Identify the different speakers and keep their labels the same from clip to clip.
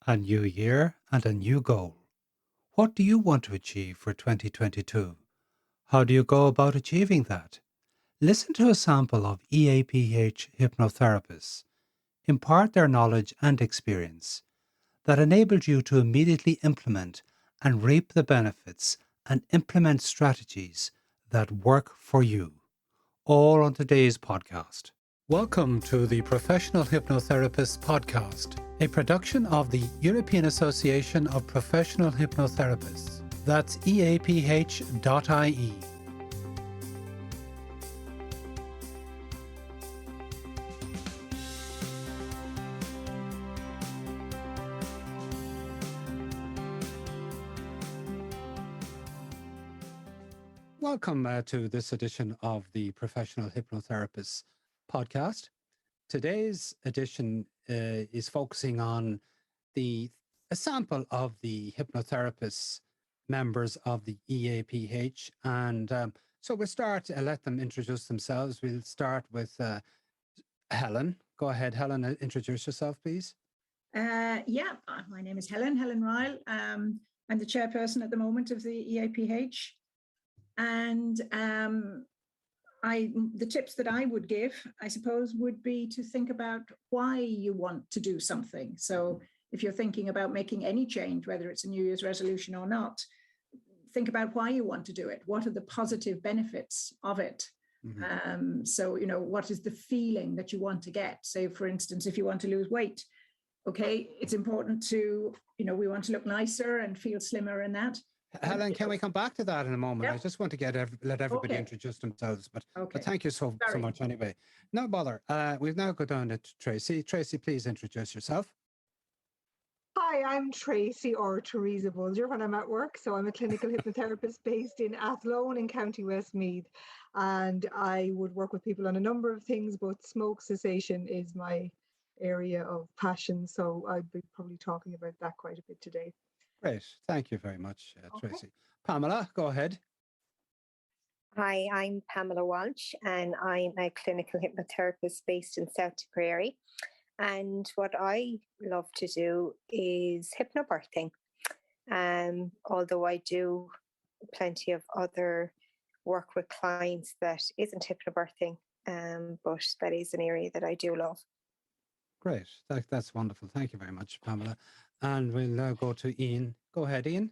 Speaker 1: A new year and a new goal. What do you want to achieve for 2022? How do you go about achieving that? Listen to a sample of EAPH hypnotherapists impart their knowledge and experience that enabled you to immediately implement and reap the benefits and implement strategies that work for you. All on today's podcast. Welcome to the Professional Hypnotherapists podcast, a production of the European Association of Professional Hypnotherapists. That's EAPH.ie. Welcome to this edition of the Professional Hypnotherapists podcast. Today's edition is focusing on a sample of the hypnotherapists members of the EAPH. And so we'll start, let them introduce themselves. We'll start with Helen. Go ahead, Helen, introduce yourself, please.
Speaker 2: My name is Helen Ryle. I'm the chairperson at the moment of the EAPH. And the tips that I would give, I suppose, would be to think about why you want to do something. So if you're thinking about making any change, whether it's a New Year's resolution or not, think about why you want to do it. What are the positive benefits of it? Mm-hmm. What is the feeling that you want to get? Say, for instance, if you want to lose weight, okay, it's important to, we want to look nicer and feel slimmer and that.
Speaker 1: Helen, can we come back to that in a moment? Yep. I just want to let everybody introduce themselves, but thank you so much anyway. No bother. We've now got down to Tracy. Tracy, please introduce yourself.
Speaker 3: Hi, I'm Tracy, or Teresa Bulger when I'm at work. So I'm a clinical hypnotherapist based in Athlone in County Westmeath. And I would work with people on a number of things, but smoke cessation is my area of passion. So I'd be probably talking about that quite a bit today.
Speaker 1: Great. Thank you very much, Tracy. Pamela, go ahead.
Speaker 4: Hi, I'm Pamela Walsh, and I'm a clinical hypnotherapist based in South Tipperary. And what I love to do is hypnobirthing. Although I do plenty of other work with clients that isn't hypnobirthing, but that is an area that I do love.
Speaker 1: Great. That's wonderful. Thank you very much, Pamela. And we'll now go to Ian. Go ahead, Ian.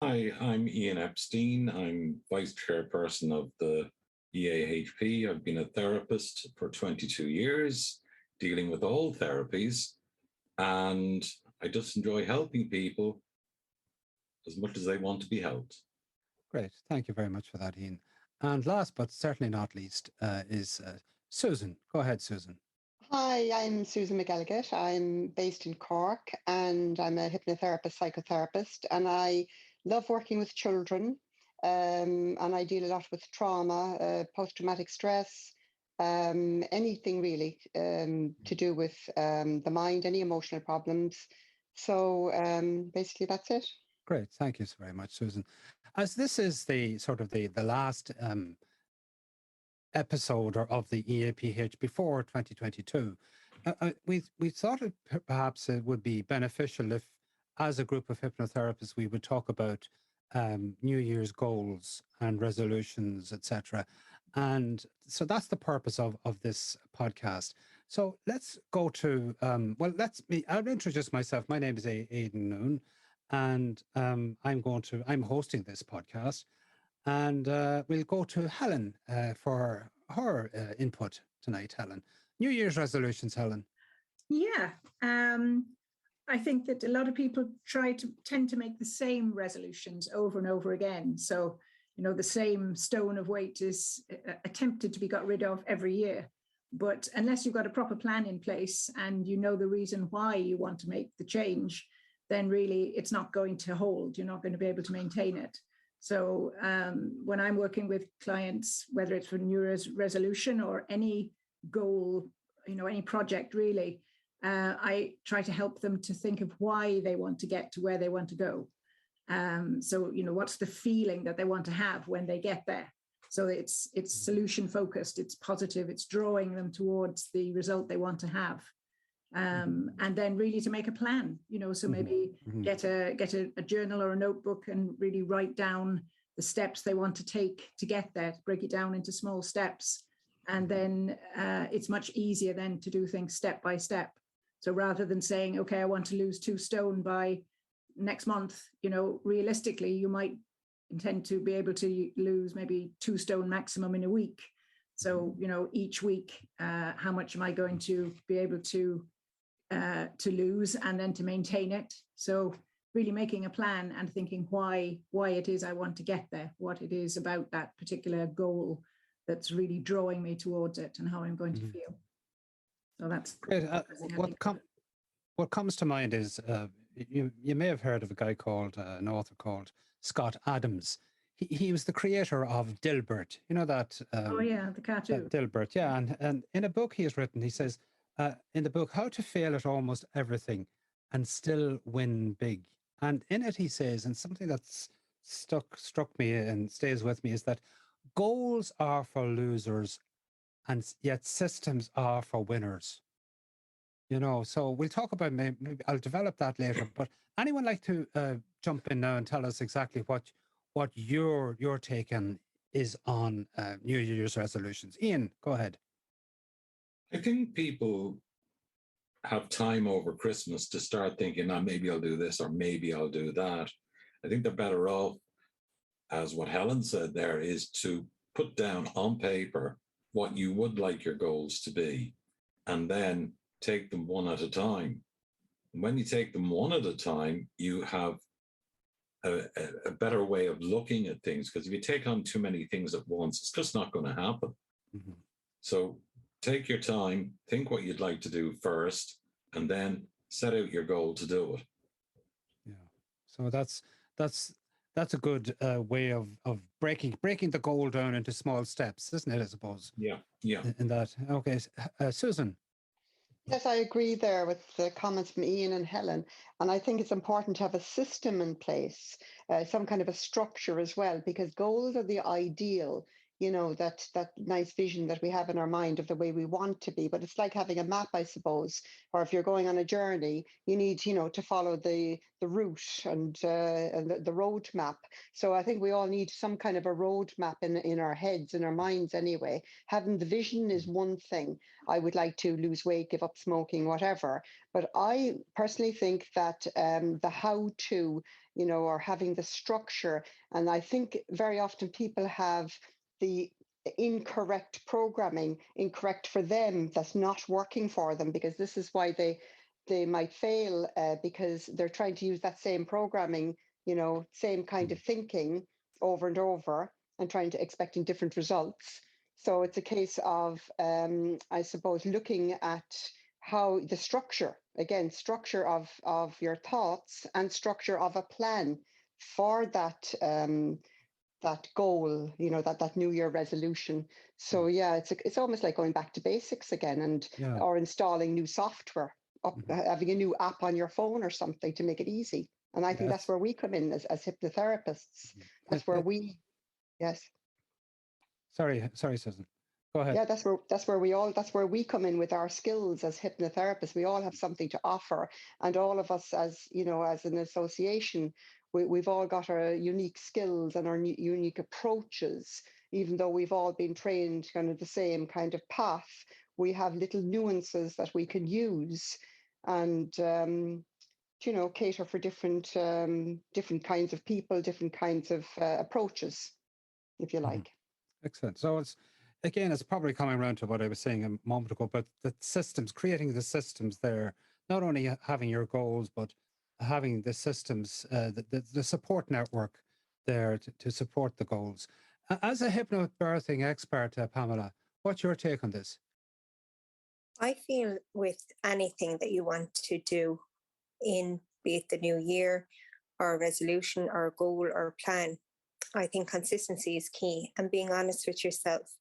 Speaker 5: Hi, I'm Ian Epstein. I'm Vice Chairperson of the EAHP. I've been a therapist for 22 years, dealing with all therapies, and I just enjoy helping people as much as they want to be helped.
Speaker 1: Great. Thank you very much for that, Ian. And last but certainly not least is Susan. Go ahead, Susan.
Speaker 6: Hi, I'm Susan McElligott. I'm based in Cork and I'm a hypnotherapist, psychotherapist, and I love working with children, and I deal a lot with trauma, post-traumatic stress, anything really to do with the mind, any emotional problems. So basically that's it.
Speaker 1: Great. Thank you so very much, Susan. As this is the last episode of the EAPH before 2022, we thought perhaps it would be beneficial if, as a group of hypnotherapists, we would talk about New Year's goals and resolutions, etc. And so that's the purpose of this podcast. So let's go to, I'll introduce myself. My name is Aidan Noon, and I'm hosting this podcast. And we'll go to Helen for her input tonight, Helen. New Year's resolutions, Helen.
Speaker 2: Yeah. I think that a lot of people tend to make the same resolutions over and over again. So, the same stone of weight is attempted to be got rid of every year. But unless you've got a proper plan in place and you know the reason why you want to make the change, then really it's not going to hold. You're not going to be able to maintain it. So when I'm working with clients, whether it's for New Year's resolution or any goal, any project really, I try to help them to think of why they want to get to where they want to go. What's the feeling that they want to have when they get there? So it's solution focused, it's positive, it's drawing them towards the result they want to have. And then really to make a plan, you know, so maybe get a journal or a notebook and really write down the steps they want to take to get there, break it down into small steps. And then it's much easier then to do things step by step. So rather than saying, okay, I want to lose 2 stone by next month, you know, realistically, you might intend to be able to lose maybe 2 stone maximum in a week. So, you know, each week, how much am I going to be able to lose and then to maintain it? So really making a plan and thinking why it is I want to get there, what it is about that particular goal that's really drawing me towards it and how I'm going to feel. So that's
Speaker 1: great. What comes to mind is you may have heard of a guy called an author called Scott Adams. He was the creator of Dilbert. You know that?
Speaker 2: Oh yeah, the cartoon.
Speaker 1: Dilbert, yeah. And in a book he has written, he says in the book, How to Fail at Almost Everything and Still Win Big. And in it he says, and something that's struck me and stays with me, is that goals are for losers and yet systems are for winners. You know, so we'll talk about, maybe I'll develop that later, but anyone like to jump in now and tell us exactly what your take on is on New Year's resolutions? Ian, go ahead.
Speaker 5: I think people have time over Christmas to start thinking, oh, maybe I'll do this or maybe I'll do that. I think they're better off, as what Helen said there, is to put down on paper what you would like your goals to be, and then take them one at a time. And when you take them one at a time, you have a better way of looking at things, because if you take on too many things at once, it's just not going to happen. So take your time, think what you'd like to do first, and then set out your goal to do it.
Speaker 1: Yeah. So that's a good way of breaking the goal down into small steps, isn't it? I suppose.
Speaker 5: Yeah.
Speaker 1: In that, okay, Susan.
Speaker 6: Yes, I agree there with the comments from Ian and Helen. And I think it's important to have a system in place, some kind of a structure as well, because goals are the ideal, you know, that nice vision that we have in our mind of the way we want to be. But it's like having a map, I suppose, or if you're going on a journey, you need, you know, to follow the route and the road map. So I think we all need some kind of a road map in our heads, in our minds anyway. Having the vision is one thing. I would like to lose weight, give up smoking, whatever. But I personally think that the how to, you know, or having the structure, and I think very often people have the incorrect programming, incorrect for them, that's not working for them, because this is why they might fail, because they're trying to use that same programming, you know, same kind of thinking over and over and expecting different results. So it's a case of, I suppose, looking at how the structure of your thoughts and structure of a plan for that that goal, you know, that New Year resolution. So yeah, it's almost like going back to basics again, and or installing new software, having a new app on your phone or something to make it easy. And I think that's where we come in as hypnotherapists. That's where we, yes.
Speaker 1: Sorry, Susan. Go ahead.
Speaker 6: Yeah, that's where we come in with our skills as hypnotherapists. We all have something to offer, and all of us, as you know, as an association, we've all got our unique skills and our unique approaches. Even though we've all been trained kind of the same kind of path, we have little nuances that we can use, and you know, cater for different kinds of people, different kinds of approaches, if you like.
Speaker 1: Excellent. So it's probably coming around to what I was saying a moment ago, but the systems, creating the systems there, not only having your goals, but having the systems, the support network there to support the goals. As a hypnobirthing expert, Pamela, what's your take on this?
Speaker 4: I feel with anything that you want to do, in be it the new year or a resolution or a goal or a plan, I think consistency is key, and being honest with yourself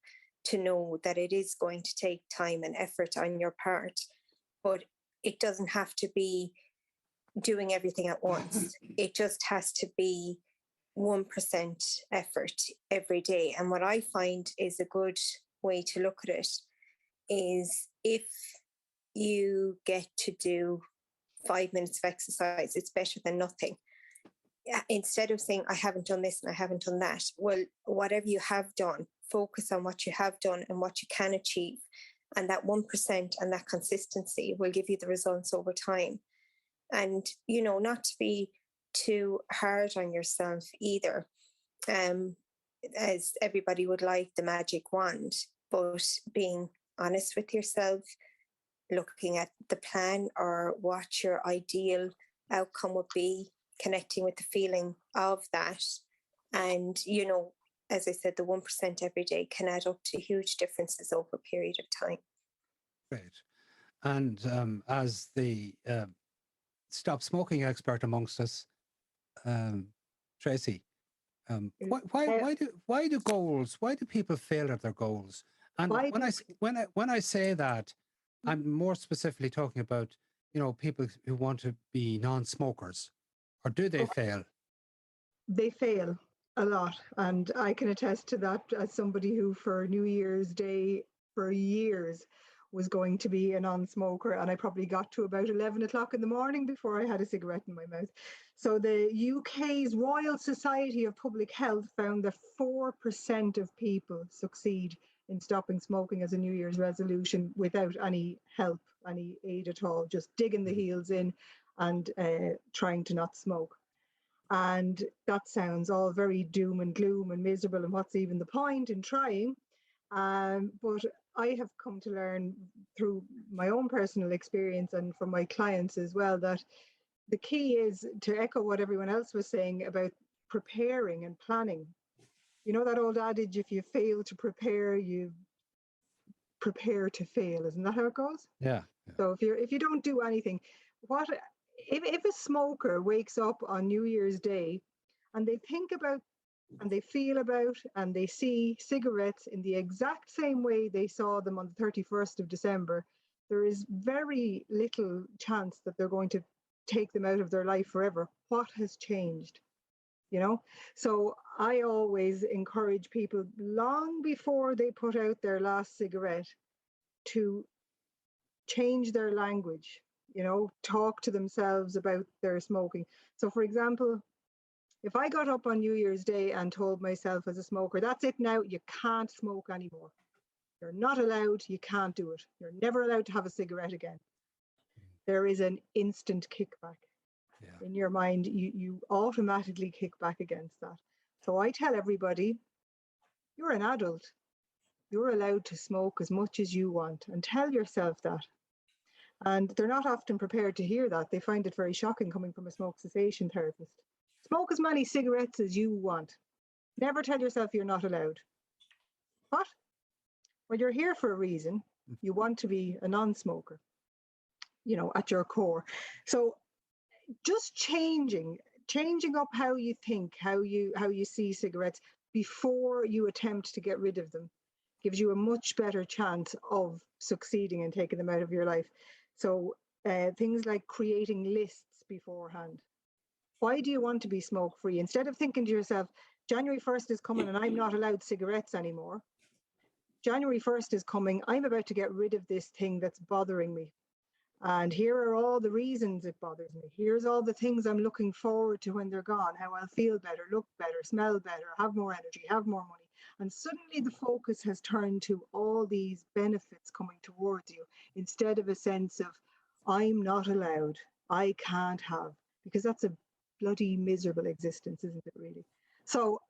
Speaker 4: to know that it is going to take time and effort on your part, but it doesn't have to be doing everything at once. It just has to be 1% effort every day. And what I find is a good way to look at it is, if you get to do 5 minutes of exercise. It's better than nothing. Instead of saying, I haven't done this and I haven't done that, well, whatever you have done, focus on what you have done and what you can achieve. And that 1% and that consistency will give you the results over time. And, you know, not to be too hard on yourself either, as everybody would like the magic wand, but being honest with yourself, looking at the plan or what your ideal outcome would be, connecting with the feeling of that. And, you know, as I said, the 1% every day can add up to huge differences over a period of time.
Speaker 1: Great. And as the stop smoking expert amongst us, Tracy, why do people fail at their goals? And when I say that, I'm more specifically talking about, you know, people who want to be non-smokers, or do they fail?
Speaker 3: They fail a lot, and I can attest to that as somebody who, for New Year's Day for years, was going to be a non-smoker, and I probably got to about 11 o'clock in the morning before I had a cigarette in my mouth. So the UK's Royal Society of Public Health found that 4% of people succeed in stopping smoking as a New Year's resolution without any help, any aid at all, just digging the heels in and trying to not smoke. And that sounds all very doom and gloom and miserable, and what's even the point in trying? But I have come to learn through my own personal experience and from my clients as well that the key is to echo what everyone else was saying about preparing and planning. You know that old adage, if you fail to prepare, you prepare to fail. Isn't that how it goes?
Speaker 1: Yeah.
Speaker 3: So if you don't do anything, if a smoker wakes up on New Year's Day and they think about and they feel about and they see cigarettes in the exact same way they saw them on the 31st of December, there is very little chance that they're going to take them out of their life forever. What has changed? You know? So I always encourage people long before they put out their last cigarette to change their language, you know, talk to themselves about their smoking. So for example, if I got up on New Year's Day and told myself as a smoker, that's it now, you can't smoke anymore. You're not allowed, you can't do it. You're never allowed to have a cigarette again. There is an instant kickback. Yeah. In your mind, you automatically kick back against that. So I tell everybody, you're an adult. You're allowed to smoke as much as you want, and tell yourself that. And they're not often prepared to hear that. They find it very shocking coming from a smoke cessation therapist. Smoke as many cigarettes as you want. Never tell yourself you're not allowed. What? Well, you're here for a reason. You want to be a non-smoker, you know, at your core. So just changing up how you think, how you see cigarettes before you attempt to get rid of them gives you a much better chance of succeeding and taking them out of your life. So things like creating lists beforehand. Why do you want to be smoke-free? Instead of thinking to yourself, January 1st is coming and I'm not allowed cigarettes anymore. January 1st is coming, I'm about to get rid of this thing that's bothering me. And here are all the reasons it bothers me. Here's all the things I'm looking forward to when they're gone, how I'll feel better, look better, smell better, have more energy, have more money. And suddenly the focus has turned to all these benefits coming towards you instead of a sense of, I'm not allowed, I can't have, because that's a bloody miserable existence, isn't it really? So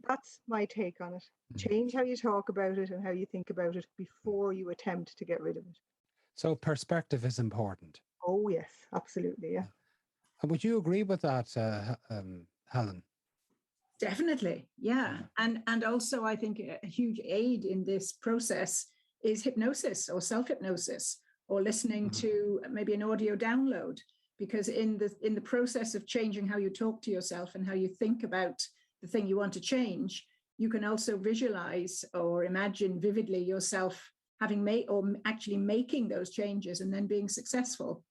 Speaker 3: that's my take on it. Change how you talk about it and how you think about it before you attempt to get rid of it.
Speaker 1: So perspective is important.
Speaker 3: Oh, yes, absolutely, yeah.
Speaker 1: And would you agree with that, Helen?
Speaker 2: Definitely, yeah. And also I think a huge aid in this process is hypnosis or self-hypnosis or listening to maybe an audio download, because in the process of changing how you talk to yourself and how you think about the thing you want to change, you can also visualize or imagine vividly yourself having made or actually making those changes and then being successful.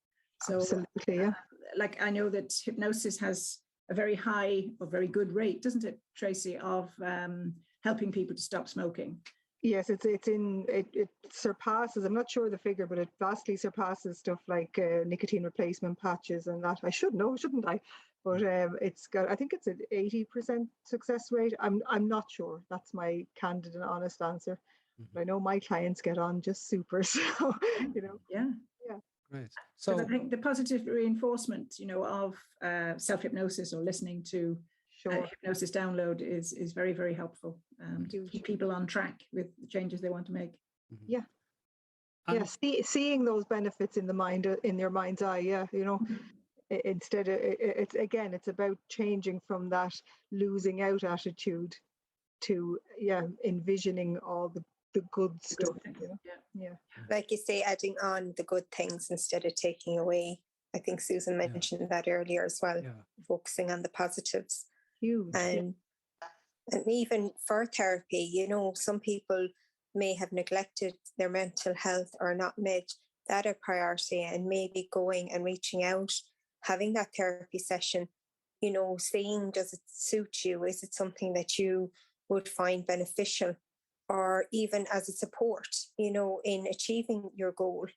Speaker 2: So
Speaker 3: absolutely, yeah.
Speaker 2: Like I know that hypnosis has a very high or very good rate, doesn't it, Tracy, of helping people to stop smoking.
Speaker 3: Yes, it surpasses. I'm not sure the figure, but it vastly surpasses stuff like nicotine replacement patches and that. I should know, shouldn't I? But it's got. I think it's an 80% success rate. I'm not sure. That's my candid and honest answer. But I know my clients get on just super. So you know,
Speaker 2: Yeah.
Speaker 3: yeah.
Speaker 1: Great.
Speaker 2: Because I
Speaker 1: So,
Speaker 2: think the positive reinforcement, of self-hypnosis or listening to
Speaker 3: Sure.
Speaker 2: hypnosis download is very, very helpful to
Speaker 3: Huge.
Speaker 2: keep people on track with the changes they want to make.
Speaker 3: Yeah.
Speaker 1: and
Speaker 3: Seeing those benefits in the mind, in your mind's eye. Yeah, instead of it's about changing from that losing out attitude to envisioning all the good stuff. Yeah.
Speaker 4: Like you say, adding on the good things instead of taking away. I think Susan mentioned that earlier as well,
Speaker 1: yeah,
Speaker 4: focusing on the positives.
Speaker 3: Huge.
Speaker 4: And even for therapy, some people may have neglected their mental health or not made that a priority, and maybe going and reaching out, having that therapy session, seeing, does it suit you? Is it something that you would find beneficial, or even as a support, in achieving your goal,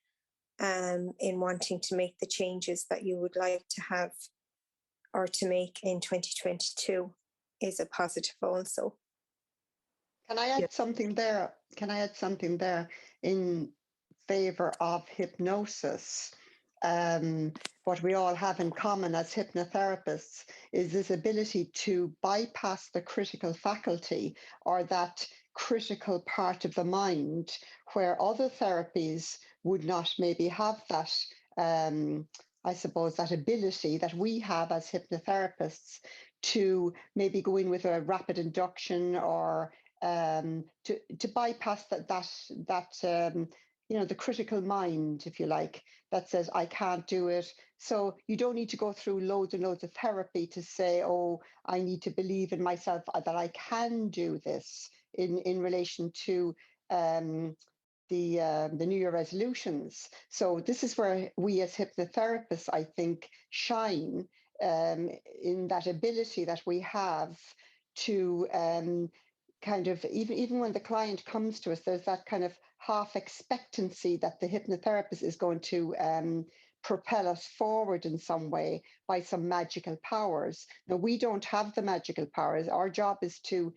Speaker 4: in wanting to make the changes that you would like to have or to make in 2022 is a positive also.
Speaker 6: Can I add something there? Can I add something there in favor of hypnosis? What we all have in common as hypnotherapists is this ability to bypass the critical faculty, or that critical part of the mind, where other therapies would not maybe have that, I suppose, that ability that we have as hypnotherapists to maybe go in with a rapid induction, or to bypass the critical mind, if you like, that says I can't do it. So you don't need to go through loads and loads of therapy to say, oh, I need to believe in myself that I can do this in relation to the New Year resolutions. So this is where we as hypnotherapists, I think, shine, in that ability that we have to kind of, even when the client comes to us, there's that kind of half expectancy that the hypnotherapist is going to propel us forward in some way by some magical powers. Now, we don't have the magical powers. Our job is to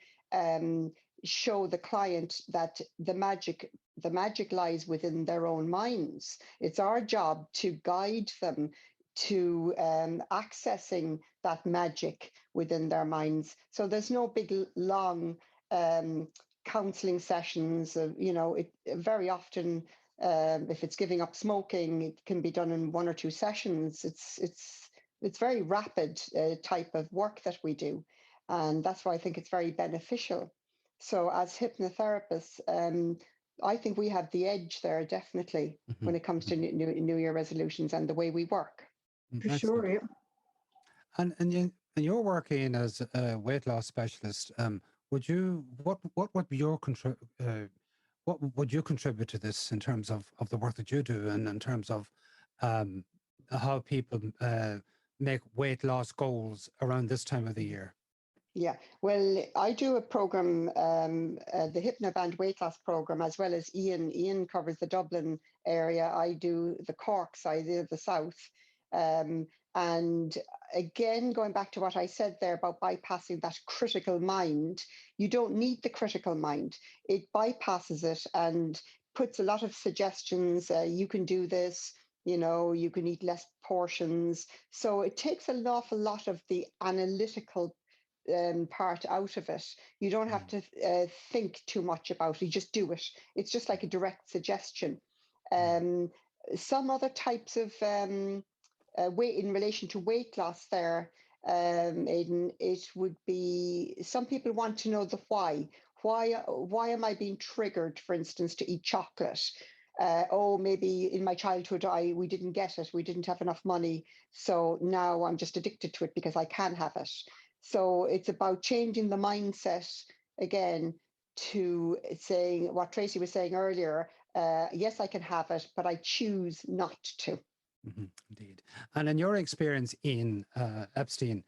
Speaker 6: show the client that the magic lies within their own minds. It's our job to guide them to accessing that magic within their minds. So there's no big long counseling sessions. It very often, if it's giving up smoking, it can be done in 1 or 2 sessions. It's very rapid type of work that we do, and that's why I think it's very beneficial. So as hypnotherapists, I think we have the edge there, definitely, when it comes to New Year resolutions and the way we work.
Speaker 3: For sure, yeah.
Speaker 1: And you're working as a weight loss specialist. What would your what would you contribute to this in terms of the work that you do, and in terms of how people make weight loss goals around this time of the year?
Speaker 6: Yeah, well, I do a program, the Hypnoband weight loss program, as well as Ian. Ian covers the Dublin area. I do the Cork side, the south. And again, going back to what I said there about bypassing that critical mind, you don't need the critical mind. It bypasses it and puts a lot of suggestions. You can do this, you can eat less portions. So it takes an awful lot of the analytical part out of it. You don't have to think too much about it. You just do it. It's just like a direct suggestion. Some other types of weight in relation to weight loss there, Aidan, it would be, some people want to know the why. Why am I being triggered, for instance, to eat chocolate? Maybe in my childhood we didn't get it. We didn't have enough money. So now I'm just addicted to it because I can have it. So it's about changing the mindset again to saying what Tracy was saying earlier. Yes, I can have it, but I choose not to.
Speaker 1: Indeed. And in your experience in Epstein,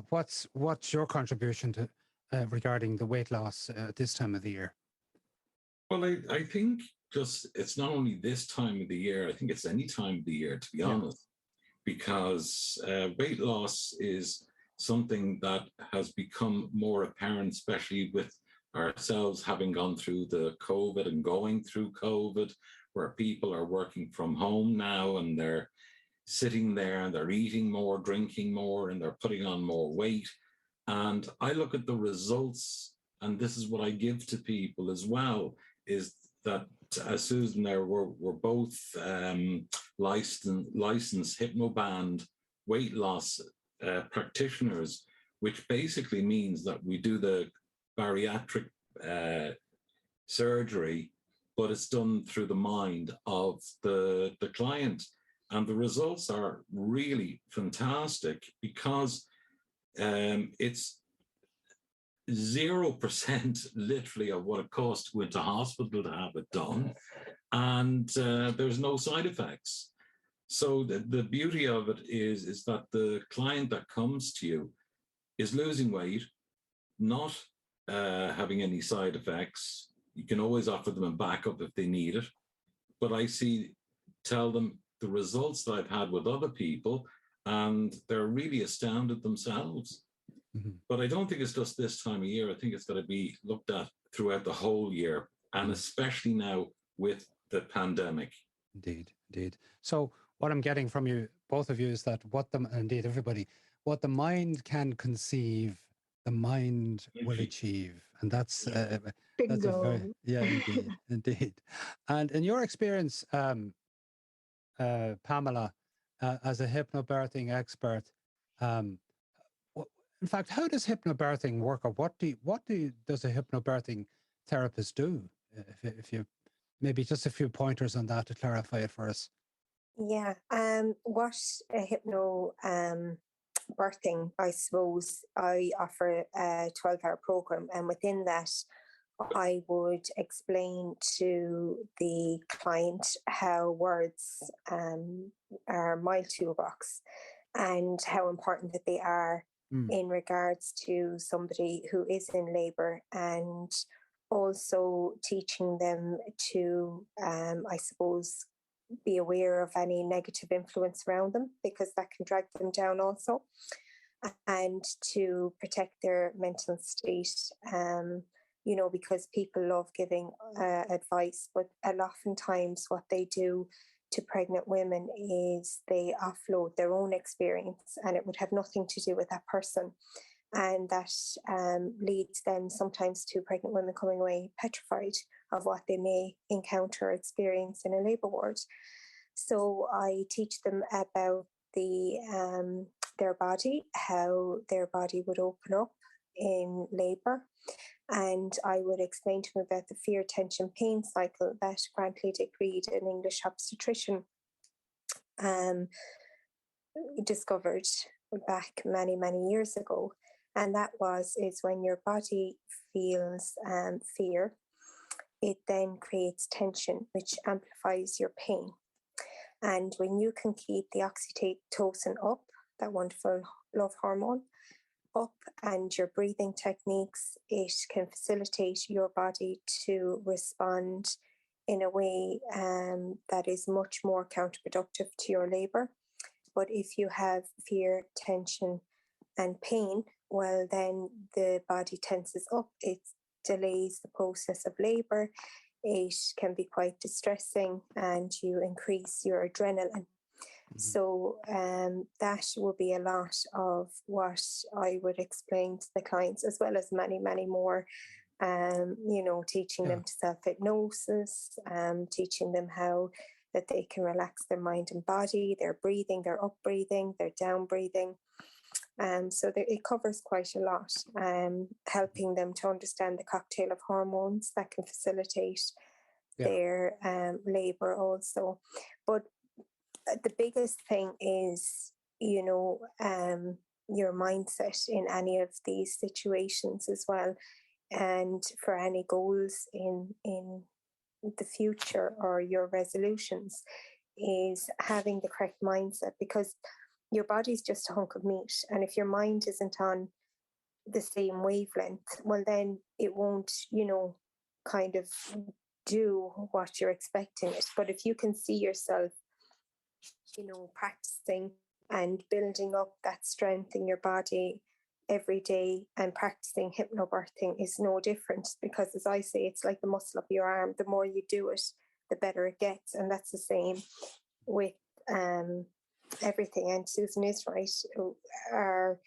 Speaker 1: what's your contribution to regarding the weight loss at this time of the year?
Speaker 5: Well, I think just it's not only this time of the year, I think it's any time of the year, to be
Speaker 1: Yeah.
Speaker 5: honest, because weight loss is something that has become more apparent, especially with ourselves having gone through the COVID and going through COVID, where people are working from home now and they're sitting there and they're eating more, drinking more, and they're putting on more weight. And I look at the results, and this is what I give to people as well, is that as Susan there, we're both licensed hypnoband weight loss practitioners, which basically means that we do the bariatric surgery, but it's done through the mind of the client. And the results are really fantastic because it's 0% literally of what it costs to go into hospital to have it done. And there's no side effects. So the beauty of it is that the client that comes to you is losing weight, not having any side effects. You can always offer them a backup if they need it. But tell them the results that I've had with other people, and they're really astounded themselves. Mm-hmm. But I don't think it's just this time of year. I think it's got to be looked at throughout the whole year, and especially now with the pandemic.
Speaker 1: Indeed. So what I'm getting from you, both of you, is that everybody, what the mind can conceive, the mind will achieve. And that's a very, indeed. And in your experience, Pamela, as a hypnobirthing expert, in fact, how does hypnobirthing work, or what does a hypnobirthing therapist do? If you maybe just a few pointers on that to clarify it for us.
Speaker 4: Yeah. What a hypno birthing, I suppose, I offer a 12-hour program, and within that, I would explain to the client how words are my toolbox and how important that they are in regards to somebody who is in labour, and also teaching them to, I suppose, be aware of any negative influence around them, because that can drag them down also, and to protect their mental state. Because people love giving advice, but oftentimes what they do to pregnant women is they offload their own experience, and it would have nothing to do with that person. And that leads then sometimes to pregnant women coming away petrified of what they may encounter or experience in a labour ward. So I teach them about their body, how their body would open up in labour. And I would explain to them about the fear, tension, pain cycle that Grant Dick Reid, an English obstetrician, discovered back many, many years ago. And that is when your body feels fear, it then creates tension, which amplifies your pain. And when you can keep the oxytocin up, that wonderful love hormone, up, and your breathing techniques, it can facilitate your body to respond in a way that is much more counterproductive to your labour. But if you have fear, tension, and pain, well, then the body tenses up. It delays the process of labour. It can be quite distressing, and you increase your adrenaline. So that will be a lot of what I would explain to the clients, as well as many, many more. Teaching them to self-hypnosis, teaching them how that they can relax their mind and body, their breathing, their up breathing, their down breathing. So it covers quite a lot, helping them to understand the cocktail of hormones that can facilitate their labour also. But the biggest thing is, your mindset in any of these situations as well, and for any goals in the future or your resolutions, is having the correct mindset, because your body's just a hunk of meat, and if your mind isn't on the same wavelength, well, then it won't, kind of do what you're expecting it. But if you can see yourself, practicing and building up that strength in your body every day, and practicing hypnobirthing is no different, because as I say, it's like the muscle of your arm. The more you do it, the better it gets. And that's the same with everything. And Susan is right. Our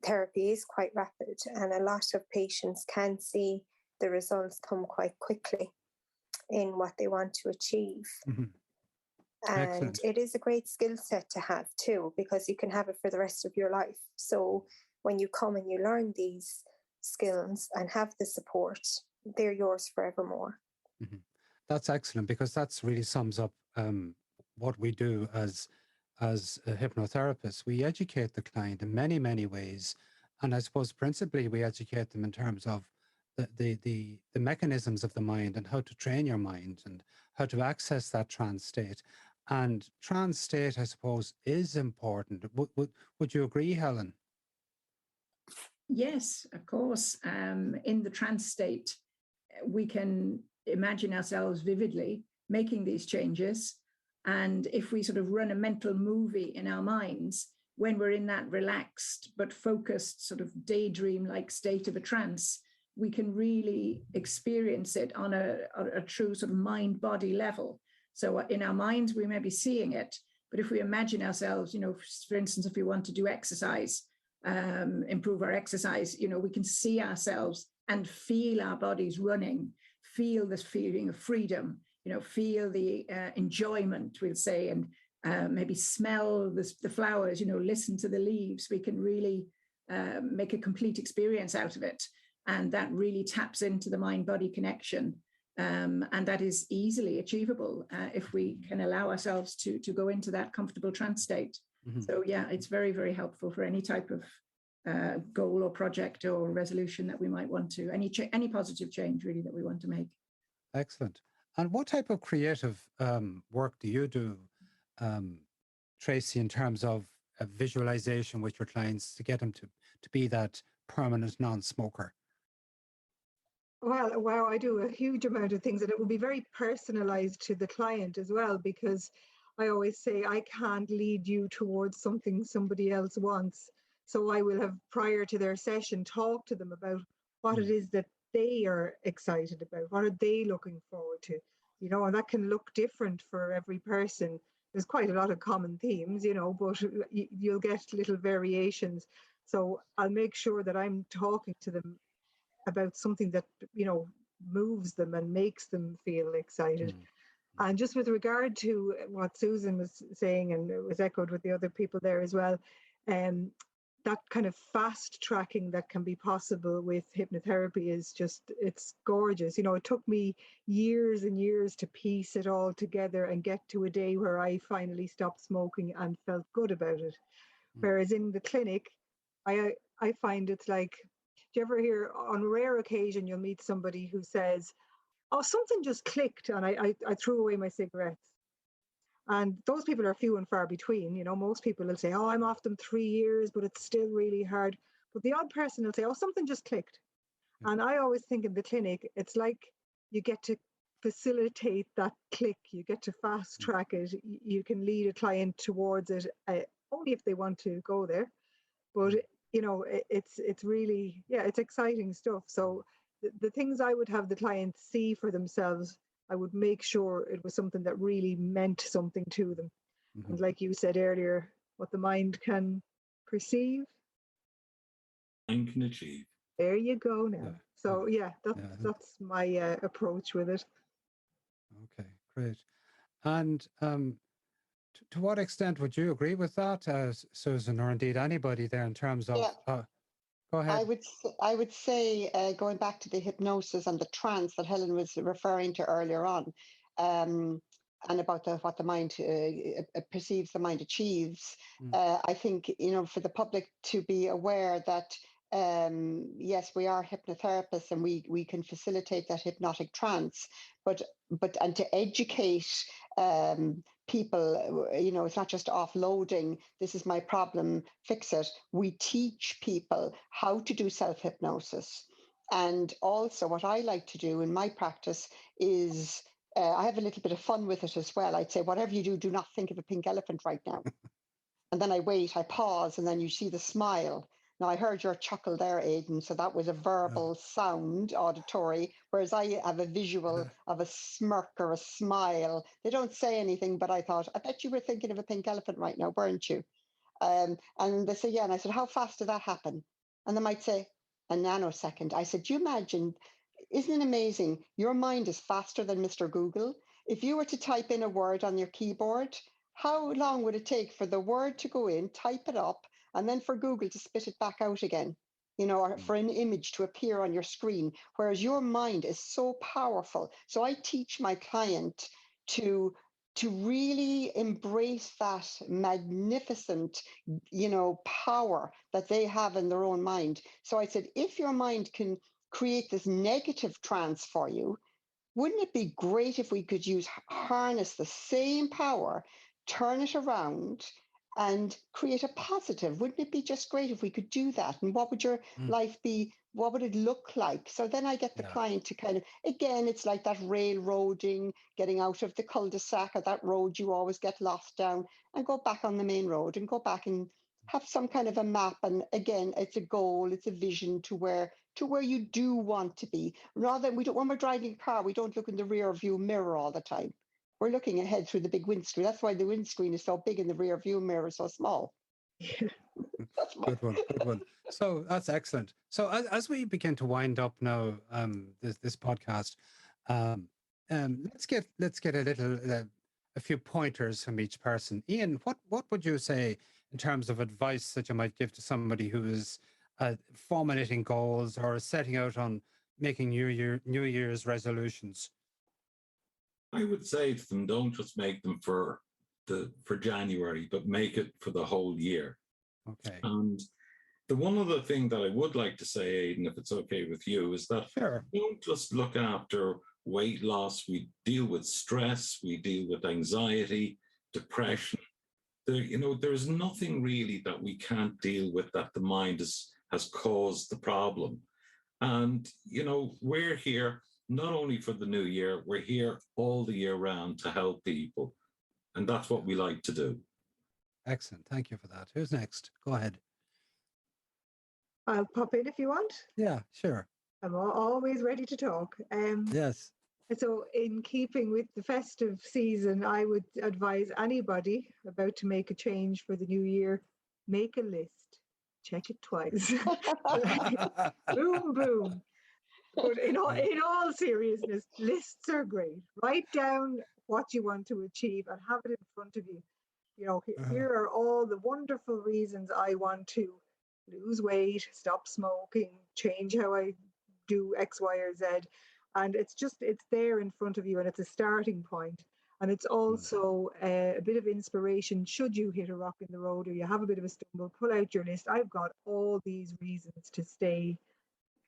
Speaker 4: therapy is quite rapid, and a lot of patients can see the results come quite quickly in what they want to achieve.
Speaker 1: Mm-hmm.
Speaker 4: And
Speaker 1: Excellent.
Speaker 4: it is a great skill set to have too, because you can have it for the rest of your life. So when you come and you learn these skills and have the support, they're yours forevermore.
Speaker 1: Mm-hmm. That's excellent, because that's really sums up what we do as hypnotherapists. We educate the client in many, many ways. And I suppose principally we educate them in terms of the mechanisms of the mind and how to train your mind and how to access that trance state. And trance state, I suppose, is important. Would you agree, Helen?
Speaker 2: Yes, of course. In the trance state, we can imagine ourselves vividly making these changes. And if we sort of run a mental movie in our minds, when we're in that relaxed but focused sort of daydream-like state of a trance, we can really experience it on a true sort of mind-body level. So in our minds, we may be seeing it, but if we imagine ourselves, for instance, if we want to do exercise, improve our exercise, we can see ourselves and feel our bodies running, feel this feeling of freedom, feel the enjoyment, we'll say, and maybe smell the flowers, listen to the leaves. We can really make a complete experience out of it. And that really taps into the mind-body connection. And that is easily achievable if we can allow ourselves to go into that comfortable trance state. Mm-hmm. So yeah, it's very, very helpful for any type of goal or project or resolution that we might want to, any positive change really that we want to make.
Speaker 1: Excellent. And what type of creative work do you do, Tracy, in terms of visualization with your clients to get them to be that permanent non-smoker?
Speaker 3: Well, wow, I do a huge amount of things, and it will be very personalized to the client as well, because I always say I can't lead you towards something somebody else wants. So I will have, prior to their session, talk to them about what it is that they are excited about, what are they looking forward to, and that can look different for every person. There's quite a lot of common themes, but you'll get little variations. So I'll make sure that I'm talking to them about something that, moves them and makes them feel excited. And just with regard to what Susan was saying, and it was echoed with the other people there as well, that kind of fast tracking that can be possible with hypnotherapy is just, it's gorgeous. It took me years and years to piece it all together and get to a day where I finally stopped smoking and felt good about it. Whereas in the clinic, I find it's like, do you ever hear, on rare occasion, you'll meet somebody who says, oh, something just clicked and I threw away my cigarettes. And those people are few and far between. Most people will say, oh, I'm off them 3 years, but it's still really hard. But the odd person will say, oh, something just clicked. And I always think in the clinic, it's like you get to facilitate that click. You get to fast track it. You can lead a client towards it, only if they want to go there. But, it's really, it's exciting stuff. So the things I would have the clients see for themselves, I would make sure it was something that really meant something to them. Mm-hmm. And like you said earlier, what the mind can perceive,
Speaker 5: mind can achieve.
Speaker 3: There you go now. So that's my approach with it.
Speaker 1: Okay, great. And to what extent would you agree with that, Susan, or indeed anybody there in terms of... Go ahead.
Speaker 6: I would say, going back to the hypnosis and the trance that Helen was referring to earlier on, and about what the mind perceives, the mind achieves, I think, for the public to be aware that, yes, we are hypnotherapists and we can facilitate that hypnotic trance, but to educate people, it's not just offloading, this is my problem, fix it. We teach people how to do self-hypnosis. And also, what I like to do in my practice is I have a little bit of fun with it as well. I'd say, whatever you do, do not think of a pink elephant right now. And then I wait, I pause, and then you see the smile. Now, I heard your chuckle there, Aidan, so that was a verbal sound, auditory, whereas I have a visual of a smirk or a smile. They don't say anything, but I thought, I bet you were thinking of a pink elephant right now, weren't you? And they say, yeah. And I said, how fast did that happen? And they might say, a nanosecond. I said, do you imagine, isn't it amazing? Your mind is faster than Mr. Google. If you were to type in a word on your keyboard, how long would it take for the word to go in, type it up, and then for Google to spit it back out again? You know, or for an image to appear on your screen, whereas your mind is so powerful. So I teach my client to really embrace that magnificent, you know, power that they have in their own mind. So I said, if your mind can create this negative trance for you, wouldn't it be great if we could harness the same power, turn it around, and create a positive? Wouldn't it be just great if we could do that? And what would your life be? What would it look like? So then I get the client to kind of, again, it's like that railroading, getting out of the cul-de-sac or that road you always get lost down, and go back on the main road and go back and have some kind of a map. And again, it's a goal, it's a vision to where you do want to be. Rather, when we're driving a car, we don't look in the rear view mirror all the time. We're looking ahead through the big windscreen. That's why the windscreen is so big and the rear view mirror is so small.
Speaker 1: Good one. So that's excellent. So as we begin to wind up now, this podcast, let's get a few pointers from each person. Ian, what would you say in terms of advice that you might give to somebody who is formulating goals or setting out on making New Year's resolutions?
Speaker 5: I would say to them, don't just make them for January, but make it for the whole year.
Speaker 1: Okay.
Speaker 5: And the one other thing that I would like to say, Aidan, if it's okay with you, is that don't just look after weight loss. We deal with stress, we deal with anxiety, depression. There's nothing really that we can't deal with that the mind has caused the problem. And, we're here not only for the new year, we're here all the year round to help people. And that's what we like to do.
Speaker 1: Excellent. Thank you for that. Who's next? Go ahead.
Speaker 3: I'll pop in if you want.
Speaker 1: Yeah, sure.
Speaker 3: I'm always ready to talk.
Speaker 1: Yes.
Speaker 3: So in keeping with the festive season, I would advise anybody about to make a change for the new year, make a list, check it twice. Boom, boom. But in all seriousness, lists are great. Write down what you want to achieve and have it in front of you. Here are all the wonderful reasons I want to lose weight, stop smoking, change how I do X, Y, or Z. And it's there in front of you, and it's a starting point. And it's also a bit of inspiration. Should you hit a rock in the road or you have a bit of a stumble, pull out your list. I've got all these reasons to stay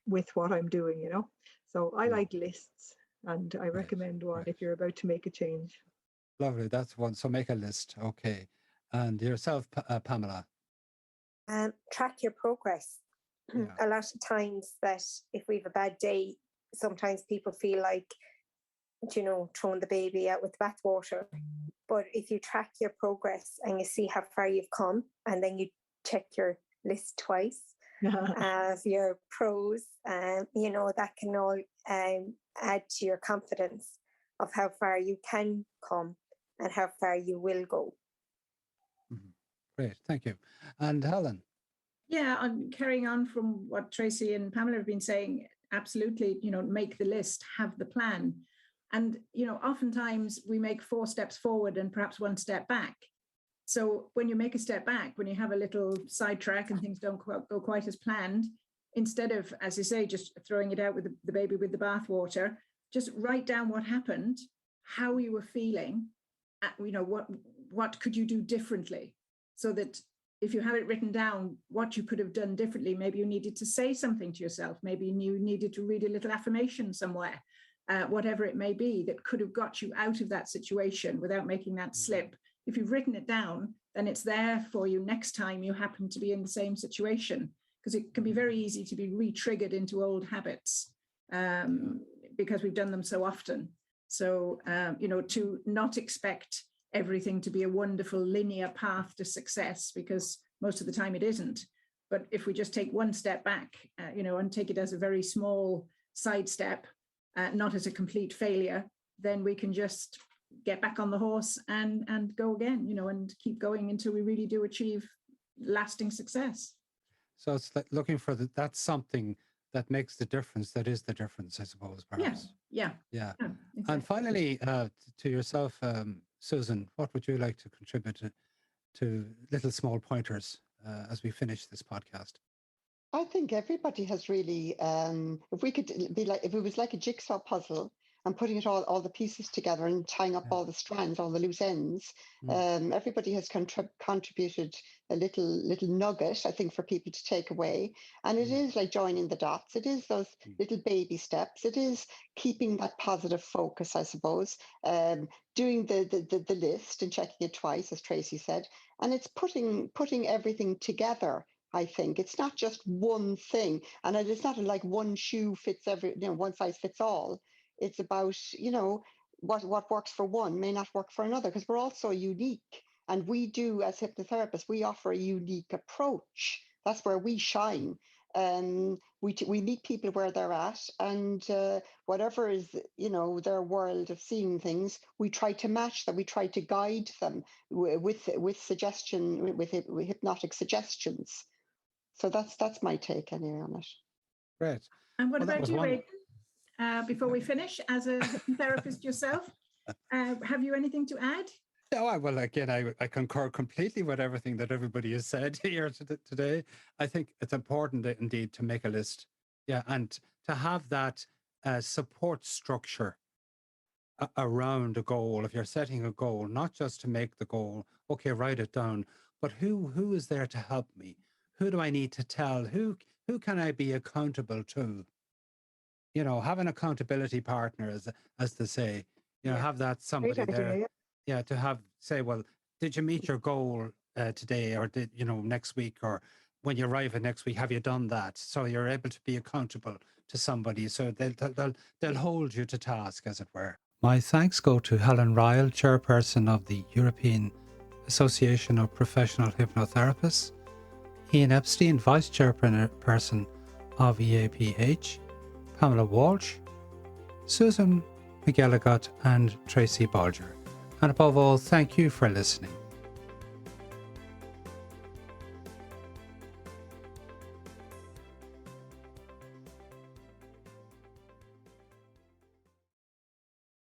Speaker 3: with what I'm doing, So I like lists, and I recommend one if you're about to make a change.
Speaker 1: Lovely. That's one. So make a list. Okay. And yourself, Pamela?
Speaker 4: Track your progress. Yeah. A lot of times that if we have a bad day, sometimes people feel like, throwing the baby out with the bathwater. But if you track your progress and you see how far you've come, and then you check your list twice of your pros, that can all add to your confidence of how far you can come and how far you will go.
Speaker 1: Great, thank you. And Helen?
Speaker 2: Yeah, I'm carrying on from what Tracy and Pamela have been saying. Absolutely, make the list, have the plan. And, oftentimes we make 4 steps forward and perhaps 1 step back. So when you make a step back, when you have a little sidetrack and things don't go quite as planned, instead of, as you say, just throwing it out with the baby with the bathwater, just write down what happened, how you were feeling, what could you do differently, so that if you have it written down, what you could have done differently, maybe you needed to say something to yourself, maybe you needed to read a little affirmation somewhere, whatever it may be, that could have got you out of that situation without making that slip. If you've written it down, then it's there for you next time you happen to be in the same situation. because it can be very easy to be re-triggered into old habits because we've done them so often. So, to not expect everything to be a wonderful linear path to success, because most of the time it isn't. But if we just take one step back, and take it as a very small sidestep, not as a complete failure, then we can just get back on the horse and go again, and keep going until we really do achieve lasting success.
Speaker 1: So it's like looking for that's something that makes the difference. That is the difference, I suppose, perhaps.
Speaker 2: Yeah.
Speaker 1: Exactly. And
Speaker 2: Exactly.
Speaker 1: finally, to yourself, Susan, what would you like to contribute to little small pointers as we finish this podcast?
Speaker 6: I think everybody has really, if it was like a jigsaw puzzle and putting it all the pieces together and tying up all the strands, all the loose ends, everybody has contributed a little nugget, I think, for people to take away. And it is like joining the dots. It is those little baby steps. It is keeping that positive focus, I suppose, doing the list and checking it twice, as Tracy said. And it's putting everything together. I think it's not just one thing, and it's not like one shoe fits one size fits all. It's about, what works for one may not work for another, because we're all so unique. And we do, as hypnotherapists, we offer a unique approach. That's where we shine. We meet people where they're at, and whatever is, their world of seeing things, we try to match them. We try to guide them with suggestion, with hypnotic suggestions. So that's my take anyway on it.
Speaker 1: Great.
Speaker 2: And what about you, Aidan? Before we finish, as a therapist yourself, have you anything to add?
Speaker 1: No, well, again, I concur completely with everything that everybody has said here today. I think it's important indeed to make a list. Yeah, and to have that support structure around a goal. If you're setting a goal, not just to make the goal, okay, write it down, but who is there to help me? Who do I need to tell? Who can I be accountable to? Have an accountability partner, as they say. Have that somebody there. Yeah, to say, well, did you meet your goal today, or did next week, or when you arrive at next week, have you done that? So you're able to be accountable to somebody, so they'll hold you to task, as it were. My thanks go to Helen Ryle, chairperson of the European Association of Professional Hypnotherapists, Ian Epstein, vice chairperson of EAPH, Pamela Walsh, Susan McGilligot, and Tracy Bolger. And above all, thank you for listening.